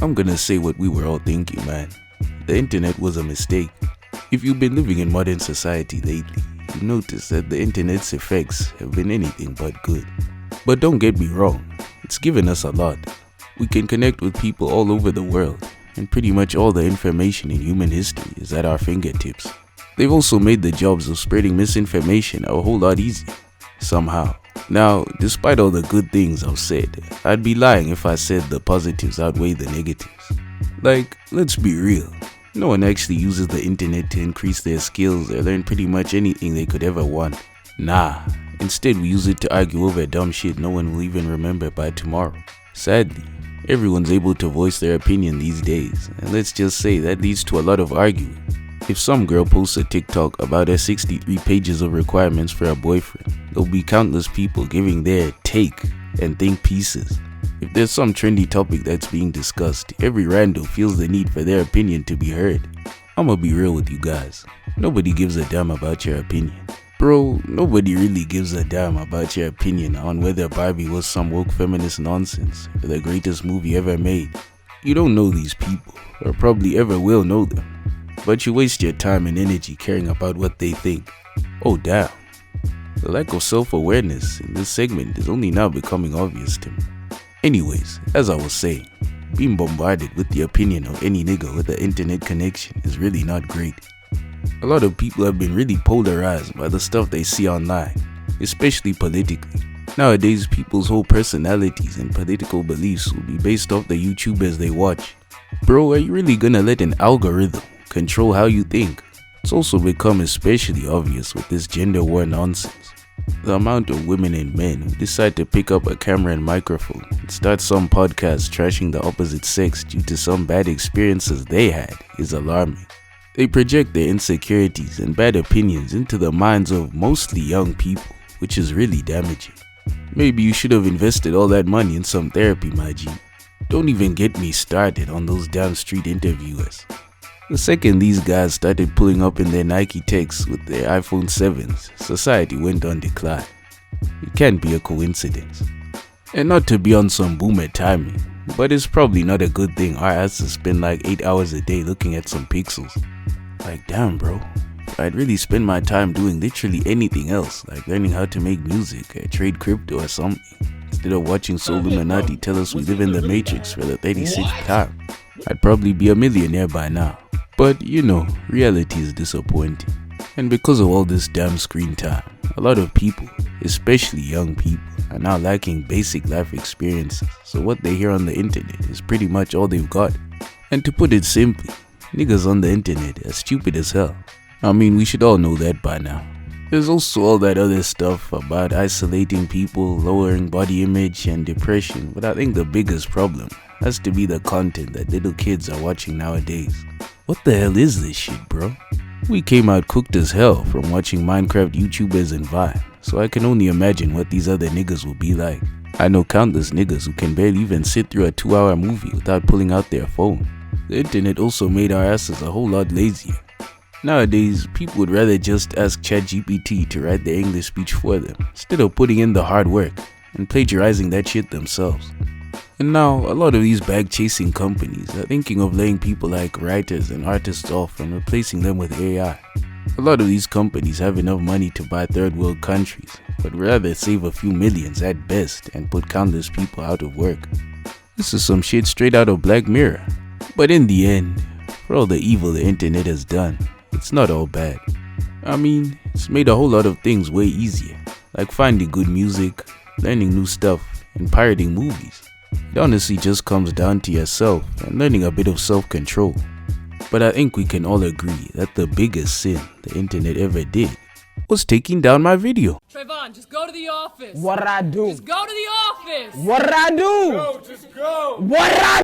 I'm gonna say what we were all thinking, man. The internet was a mistake. If you've been living in modern society lately, you notice that the internet's effects have been anything but good. But don't get me wrong, it's given us a lot. We can connect with people all over the world, and pretty much all the information in human history is at our fingertips. They've also made the jobs of spreading misinformation a whole lot easier, somehow. Now, despite all the good things I've said, I'd be lying if I said the positives outweigh the negatives. Like, let's be real. No one actually uses the internet to increase their skills or learn pretty much anything they could ever want. Nah, instead we use it to argue over dumb shit no one will even remember by tomorrow. Sadly, everyone's able to voice their opinion these days, and let's just say that leads to a lot of arguing. If some girl posts a TikTok about her 63 pages of requirements for a boyfriend, there'll be countless people giving their take and think pieces. If there's some trendy topic that's being discussed, every rando feels the need for their opinion to be heard. I'ma be real with you guys. Nobody gives a damn about your opinion. Bro, nobody really gives a damn about your opinion on whether Barbie was some woke feminist nonsense or the greatest movie ever made. You don't know these people, or probably ever will know them, but you waste your time and energy caring about what they think. Oh damn. The lack of self-awareness in this segment is only now becoming obvious to me. Anyways, as I was saying, being bombarded with the opinion of any nigga with an internet connection is really not great. A lot of people have been really polarized by the stuff they see online, especially politically. Nowadays, people's whole personalities and political beliefs will be based off the YouTubers they watch. Bro, are you really gonna let an algorithm control how you think? It's also become especially obvious with this gender war nonsense. The amount of women and men who decide to pick up a camera and microphone and start some podcast trashing the opposite sex due to some bad experiences they had is alarming. They project their insecurities and bad opinions into the minds of mostly young people, which is really damaging. Maybe you should have invested all that money in some therapy, my G. Don't even get me started on those damn street interviewers. The second these guys started pulling up in their Nike Techs with their iPhone 7s, society went on decline. It can't be a coincidence. And not to be on some boomer timing, but it's probably not a good thing our asses spend like 8 hours a day looking at some pixels. Like damn bro, I'd really spend my time doing literally anything else, like learning how to make music or trade crypto or something, instead of watching Illuminati tell us we live in the Matrix for the 36th time. I'd probably be a millionaire by now. But you know, reality is disappointing. And because of all this damn screen time, a lot of people, especially young people, are now lacking basic life experiences. So what they hear on the internet is pretty much all they've got. And to put it simply, niggas on the internet are stupid as hell. I mean, we should all know that by now. There's also all that other stuff about isolating people, lowering body image and depression, but I think the biggest problem has to be the content that little kids are watching nowadays. What the hell is this shit, bro? We came out cooked as hell from watching Minecraft YouTubers and Vine, so I can only imagine what these other niggas will be like. I know countless niggas who can barely even sit through a 2-hour movie without pulling out their phone. The internet also made our asses a whole lot lazier. Nowadays, people would rather just ask ChatGPT to write the English speech for them, instead of putting in the hard work and plagiarizing that shit themselves. And now, a lot of these bag-chasing companies are thinking of laying people like writers and artists off and replacing them with AI. A lot of these companies have enough money to buy third world countries, but rather save a few millions at best and put countless people out of work. This is some shit straight out of Black Mirror. But in the end, for all the evil the internet has done, it's not all bad. I mean, it's made a whole lot of things way easier, like finding good music, learning new stuff, and pirating movies. It honestly just comes down to yourself and learning a bit of self-control. But I think we can all agree that the biggest sin the internet ever did was taking down my video. Trayvon, just go to the office. What'd I do? Just go to the office. What'd I do? Just go. What'd I